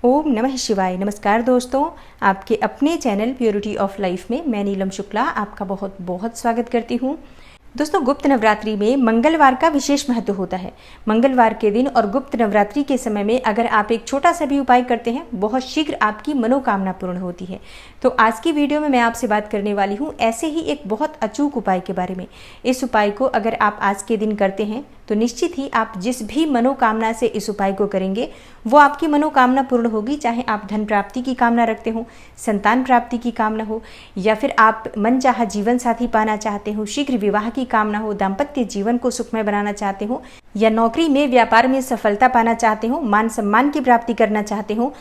ओम नमः शिवाय। नमस्कार दोस्तों, आपके अपने चैनल प्योरिटी ऑफ लाइफ में मैं नीलम शुक्ला आपका बहुत बहुत स्वागत करती हूँ। दोस्तों, गुप्त नवरात्रि में मंगलवार का विशेष महत्व होता है। मंगलवार के दिन और गुप्त नवरात्रि के समय में अगर आप एक छोटा सा भी उपाय करते हैं, बहुत शीघ्र आपकी मनोकामना पूर्ण होती है। तो आज की वीडियो में मैं आपसे बात करने वाली हूँ ऐसे ही एक बहुत अचूक उपाय के बारे में। इस उपाय को अगर आप आज के दिन करते हैं तो निश्चित ही आप जिस भी मनोकामना से इस उपाय को करेंगे वो आपकी मनोकामना पूर्ण होगी। चाहे आप धन प्राप्ति की कामना रखते हो, संतान प्राप्ति की कामना हो, या फिर आप मनचाहा जीवन साथी पाना चाहते हो, शीघ्र विवाह की कामना हो, दाम्पत्य जीवन को सुखमय बनाना चाहते हो, या नौकरी में व्यापार में सफलता पाना चाहते हो, मान सम्मान की प्राप्ति करना चाहते हो,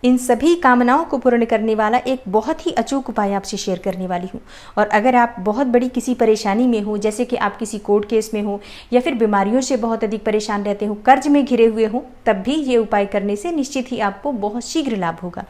इन सभी कामनाओं को पूर्ण करने वाला एक बहुत ही अचूक उपाय आपसे शेयर करने वाली हूँ। और अगर आप बहुत बड़ी किसी परेशानी में हो, जैसे कि आप किसी कोर्ट केस में हो, या फिर बीमारियों से बहुत अधिक परेशान रहते हो, कर्ज में घिरे हुए हो, तब भी ये उपाय करने से निश्चित ही आपको बहुत शीघ्र लाभ होगा।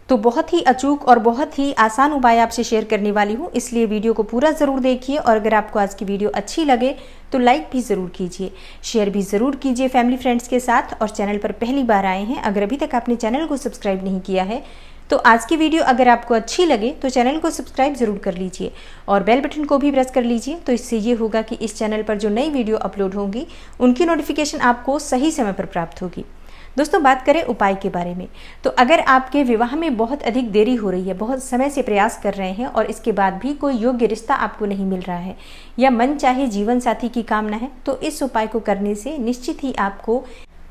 तो बहुत ही अचूक और बहुत ही आसान उपाय आपसे शेयर करने वाली हूँ, इसलिए वीडियो को पूरा ज़रूर देखिए। और अगर आपको आज की वीडियो अच्छी लगे तो लाइक भी ज़रूर कीजिए, शेयर भी ज़रूर कीजिए फैमिली फ्रेंड्स के साथ। और चैनल पर पहली बार आए हैं, अगर अभी तक आपने चैनल को सब्सक्राइब नहीं किया है तो आज की वीडियो अगर आपको अच्छी लगे तो चैनल को सब्सक्राइब ज़रूर कर लीजिए और बेल बटन को भी प्रेस कर लीजिए। तो इससे ये होगा कि इस चैनल पर जो नई वीडियो अपलोड होंगी उनकी नोटिफिकेशन आपको सही समय पर प्राप्त होगी। दोस्तों, बात करें उपाय के बारे में, तो अगर आपके विवाह में बहुत अधिक देरी हो रही है, बहुत समय से प्रयास कर रहे हैं और इसके बाद भी कोई योग्य रिश्ता आपको नहीं मिल रहा है, या मन चाहे जीवन साथी की कामना है, तो इस उपाय को करने से निश्चित ही आपको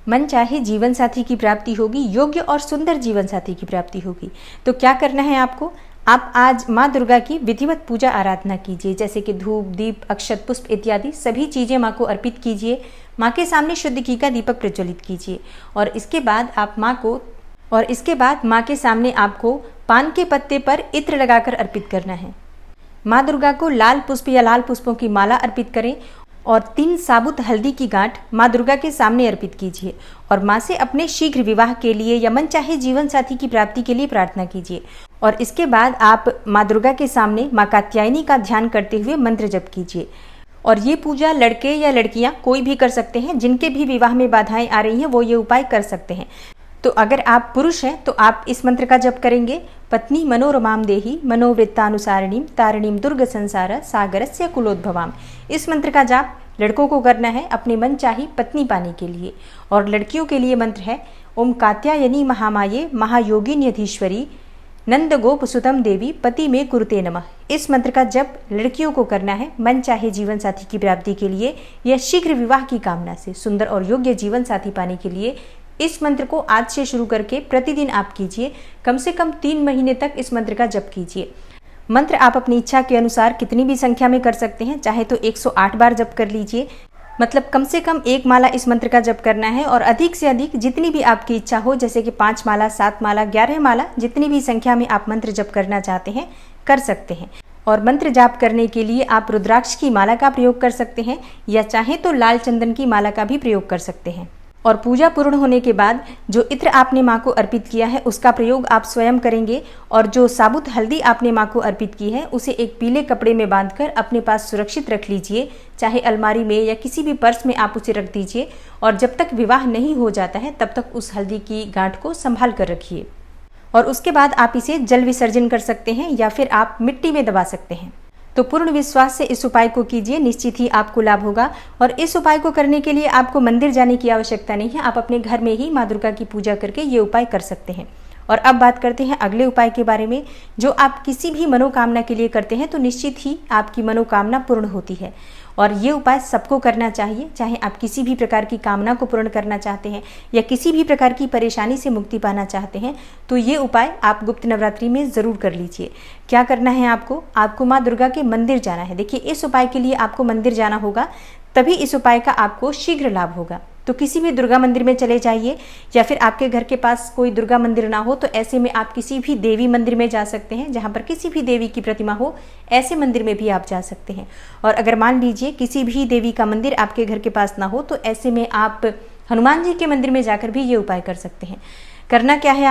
मन चाहे जीवन साथी की प्राप्ति होगी, योग्य और सुंदर जीवन साथी की प्राप्ति होगी। तो क्या करना है आपको? आप आज माँ दुर्गा की विधिवत पूजा आराधना कीजिए, जैसे कि धूप, दीप, अक्षत, पुष्प इत्यादि सभी चीज़ें माँ को अर्पित कीजिए। माँ के सामने शुद्ध घी का दीपक प्रज्वलित कीजिए और इसके बाद माँ के सामने आपको पान के पत्ते पर इत्र लगाकर अर्पित करना है। माँ दुर्गा को लाल पुष्प या लाल पुष्पों की माला अर्पित करें और 3 साबुत हल्दी की गांठ माँ दुर्गा के सामने अर्पित कीजिए और माँ से अपने शीघ्र विवाह के लिए या मनचाहे जीवन साथी की प्राप्ति के लिए प्रार्थना कीजिए। और इसके बाद आप माँ दुर्गा के सामने माँ कात्यायनी का ध्यान करते हुए मंत्र जप कीजिए। और ये पूजा लड़के या लड़कियां कोई भी कर सकते हैं, जिनके भी विवाह में बाधाएं आ रही हैं वो ये उपाय कर सकते हैं। तो अगर आप पुरुष हैं तो आप इस मंत्र का जप करेंगे, पत्नी मनोरमाम देहि मनोवृत्तानुसारिणीम तारिणीम दुर्ग संसार सागरस्य कुलोद्भवाम। इस मंत्र का जाप लड़कों को करना है अपने मन चाही पत्नी पाने के लिए, और लड़कियों के लिए मंत्र है ओम कात्यायनी महामाये महायोगिन्यधीश्वरी नंद गोप सुतम देवी पति में कुरुते नमः। इस मंत्र का जप लड़कियों को करना है मन चाहे जीवन साथी की प्राप्ति के लिए या शीघ्र विवाह की कामना से सुंदर और योग्य जीवन साथी पाने के लिए। इस मंत्र को आज से शुरू करके प्रतिदिन आप कीजिए, कम से कम 3 महीने तक इस मंत्र का जप कीजिए। मंत्र आप अपनी इच्छा के अनुसार कितनी भी संख्या में कर सकते हैं, चाहे तो 108 बार जप कर लीजिए, मतलब कम से कम 1 माला इस मंत्र का जप करना है, और अधिक से अधिक जितनी भी आपकी इच्छा हो, जैसे कि 5 माला, 7 माला, 11 माला, जितनी भी संख्या में आप मंत्र जप करना चाहते हैं कर सकते हैं। और मंत्र जाप करने के लिए आप रुद्राक्ष की माला का प्रयोग कर सकते हैं या चाहे तो लाल चंदन की माला का भी प्रयोग कर सकते हैं। और पूजा पूर्ण होने के बाद जो इत्र आपने माँ को अर्पित किया है उसका प्रयोग आप स्वयं करेंगे, और जो साबुत हल्दी आपने माँ को अर्पित की है उसे एक पीले कपड़े में बांधकर अपने पास सुरक्षित रख लीजिए, चाहे अलमारी में या किसी भी पर्स में आप उसे रख दीजिए। और जब तक विवाह नहीं हो जाता है तब तक उस हल्दी की गांठ को संभाल कर रखिए, और उसके बाद आप इसे जल विसर्जन कर सकते हैं या फिर आप मिट्टी में दबा सकते हैं। तो पूर्ण विश्वास से इस उपाय को कीजिए, निश्चित ही आपको लाभ होगा। और इस उपाय को करने के लिए आपको मंदिर जाने की आवश्यकता नहीं है, आप अपने घर में ही माँ दुर्गा की पूजा करके ये उपाय कर सकते हैं। और अब बात करते हैं अगले उपाय के बारे में, जो आप किसी भी मनोकामना के लिए करते हैं तो निश्चित ही आपकी मनोकामना पूर्ण होती है। और ये उपाय सबको करना चाहिए, चाहे आप किसी भी प्रकार की कामना को पूर्ण करना चाहते हैं या किसी भी प्रकार की परेशानी से मुक्ति पाना चाहते हैं, तो ये उपाय आप गुप्त नवरात्रि में ज़रूर कर लीजिए। क्या करना है आपको माँ दुर्गा के मंदिर जाना है। देखिए, इस उपाय के लिए आपको मंदिर जाना होगा, तभी इस उपाय का आपको शीघ्र लाभ होगा। तो किसी भी दुर्गा मंदिर में चले जाइए, या फिर आपके घर के पास कोई दुर्गा मंदिर ना हो तो ऐसे में आप किसी भी देवी मंदिर में जा सकते हैं, जहाँ पर किसी भी देवी की प्रतिमा हो, ऐसे मंदिर में भी आप जा सकते हैं। और अगर मान लीजिए किसी भी देवी का मंदिर आपके घर के पास ना हो तो ऐसे में आप हनुमान जी के मंदिर में जाकर भी ये उपाय कर सकते हैं। करना क्या है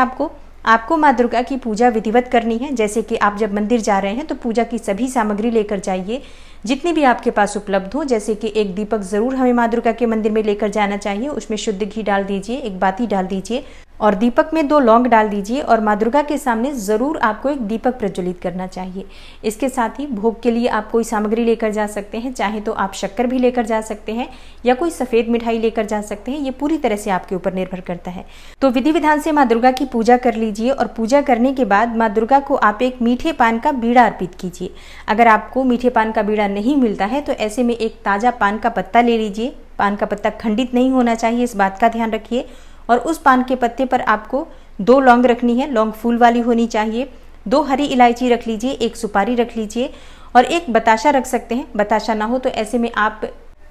आपको माँ दुर्गा की पूजा विधिवत करनी है। जैसे कि आप जब मंदिर जा रहे हैं तो पूजा की सभी सामग्री लेकर जाइए, जितनी भी आपके पास उपलब्ध हो। जैसे कि एक दीपक ज़रूर हमें माँ दुर्गा के मंदिर में लेकर जाना चाहिए, उसमें शुद्ध घी डाल दीजिए, एक बाती डाल दीजिए, और दीपक में 2 लौंग डाल दीजिए और माँ दुर्गा के सामने ज़रूर आपको एक दीपक प्रज्वलित करना चाहिए। इसके साथ ही भोग के लिए आप कोई सामग्री लेकर जा सकते हैं, चाहे तो आप शक्कर भी लेकर जा सकते हैं या कोई सफ़ेद मिठाई लेकर जा सकते हैं, ये पूरी तरह से आपके ऊपर निर्भर करता है। तो विधि विधान से माँ दुर्गा की पूजा कर लीजिए और पूजा करने के बाद माँ दुर्गा को आप एक मीठे पान का बीड़ा अर्पित कीजिए। अगर आपको मीठे पान का बीड़ा नहीं मिलता है तो ऐसे में एक ताज़ा पान का पत्ता ले लीजिए। पान का पत्ता खंडित नहीं होना चाहिए, इस बात का ध्यान रखिए। और उस पान के पत्ते पर आपको 2 लौंग रखनी है, लौंग फूल वाली होनी चाहिए। 2 हरी इलायची रख लीजिए, 1 सुपारी रख लीजिए और 1 बताशा रख सकते हैं। बताशा ना हो तो ऐसे में आप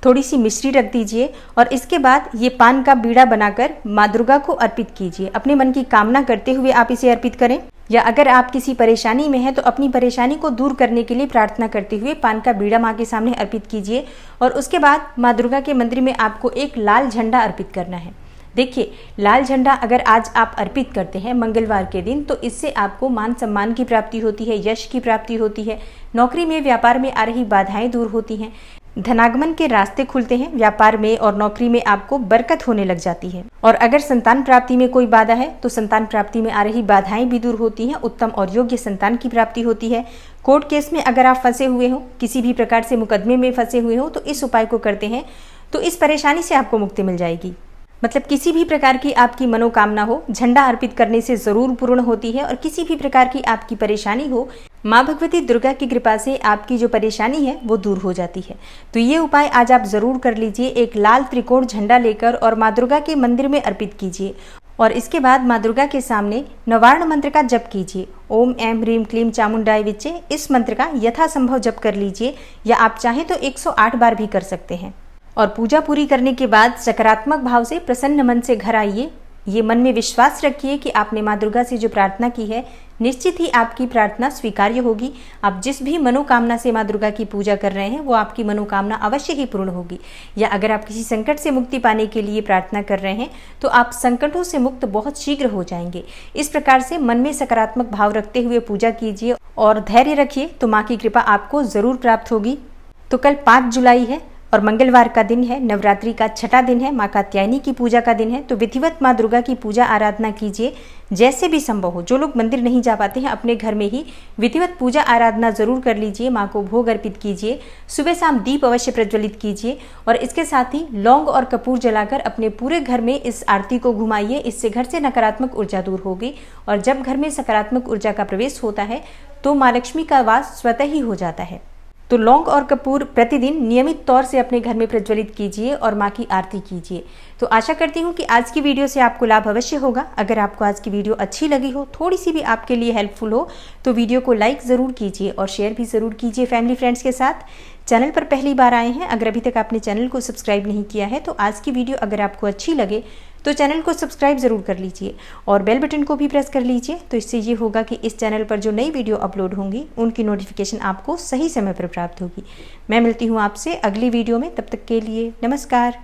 थोड़ी सी मिश्री रख दीजिए और इसके बाद ये पान का बीड़ा बनाकर माँ दुर्गा को अर्पित कीजिए। अपने मन की कामना करते हुए आप इसे अर्पित करें, या अगर आप किसी परेशानी में हैं तो अपनी परेशानी को दूर करने के लिए प्रार्थना करते हुए पान का बीड़ा माँ के सामने अर्पित कीजिए। और उसके बाद माँ दुर्गा के मंदिर में आपको एक लाल झंडा अर्पित करना है। देखिए, लाल झंडा अगर आज आप अर्पित करते हैं मंगलवार के दिन, तो इससे आपको मान सम्मान की प्राप्ति होती है, यश की प्राप्ति होती है, नौकरी में व्यापार में आ रही बाधाएं दूर होती हैं, धनागमन के रास्ते खुलते हैं, व्यापार में और नौकरी में आपको बरकत होने लग जाती है। और अगर संतान प्राप्ति में कोई बाधा है तो संतान प्राप्ति में आ रही बाधाएं भी दूर होती हैं, उत्तम और योग्य संतान की प्राप्ति होती है। कोर्ट केस में अगर आप फंसे हुए हो, किसी भी प्रकार से मुकदमे में फंसे हुए हो, तो इस उपाय को करते हैं तो इस परेशानी से आपको मुक्ति मिल जाएगी। मतलब किसी भी प्रकार की आपकी मनोकामना हो, झंडा अर्पित करने से जरूर पूर्ण होती है। और किसी भी प्रकार की आपकी परेशानी हो, माँ भगवती दुर्गा की कृपा से आपकी जो परेशानी है वो दूर हो जाती है। तो ये उपाय आज आप जरूर कर लीजिए। एक लाल त्रिकोण झंडा लेकर और माँ दुर्गा के मंदिर में अर्पित कीजिए और इसके बाद माँ दुर्गा के सामने नवार्ण मंत्र का जप कीजिए। ओम ऐं ह्रीं क्लीं चामुंडाय विच्चे, इस मंत्र का यथासंभव जप कर लीजिए, या आप चाहें तो 108 बार भी कर सकते हैं। और पूजा पूरी करने के बाद सकारात्मक भाव से प्रसन्न मन से घर आइए। ये मन में विश्वास रखिए कि आपने माँ दुर्गा से जो प्रार्थना की है, निश्चित ही आपकी प्रार्थना स्वीकार्य होगी। आप जिस भी मनोकामना से माँ दुर्गा की पूजा कर रहे हैं वो आपकी मनोकामना अवश्य ही पूर्ण होगी। या अगर आप किसी संकट से मुक्ति पाने के लिए प्रार्थना कर रहे हैं तो आप संकटों से मुक्त बहुत शीघ्र हो जाएंगे। इस प्रकार से मन में सकारात्मक भाव रखते हुए पूजा कीजिए और धैर्य रखिए, तो माँ की कृपा आपको जरूर प्राप्त होगी। तो कल 5 जुलाई है और मंगलवार का दिन है, नवरात्रि का 6ठा दिन है, माँ कात्यायनी की पूजा का दिन है। तो विधिवत माँ दुर्गा की पूजा आराधना कीजिए, जैसे भी संभव हो। जो लोग मंदिर नहीं जा पाते हैं, अपने घर में ही विधिवत पूजा आराधना जरूर कर लीजिए। माँ को भोग अर्पित कीजिए, सुबह शाम दीप अवश्य प्रज्वलित कीजिए और इसके साथ ही लौंग और कपूर जलाकर अपने पूरे घर में इस आरती को घुमाइए। इससे घर से नकारात्मक ऊर्जा दूर होगी और जब घर में सकारात्मक ऊर्जा का प्रवेश होता है तो माँ लक्ष्मी का वास स्वतः ही हो जाता है। तो लौंग और कपूर प्रतिदिन नियमित तौर से अपने घर में प्रज्वलित कीजिए और माँ की आरती कीजिए। तो आशा करती हूँ कि आज की वीडियो से आपको लाभ अवश्य होगा। अगर आपको आज की वीडियो अच्छी लगी हो, थोड़ी सी भी आपके लिए हेल्पफुल हो, तो वीडियो को लाइक ज़रूर कीजिए और शेयर भी ज़रूर कीजिए फैमिली फ्रेंड्स के साथ। चैनल पर पहली बार आए हैं, अगर अभी तक आपने चैनल को सब्सक्राइब नहीं किया है, तो आज की वीडियो अगर आपको अच्छी लगे तो चैनल को सब्सक्राइब ज़रूर कर लीजिए और बेल बटन को भी प्रेस कर लीजिए। तो इससे ये होगा कि इस चैनल पर जो नई वीडियो अपलोड होंगी उनकी नोटिफिकेशन आपको सही समय पर प्राप्त होगी। मैं मिलती हूँ आपसे अगली वीडियो में, तब तक के लिए नमस्कार।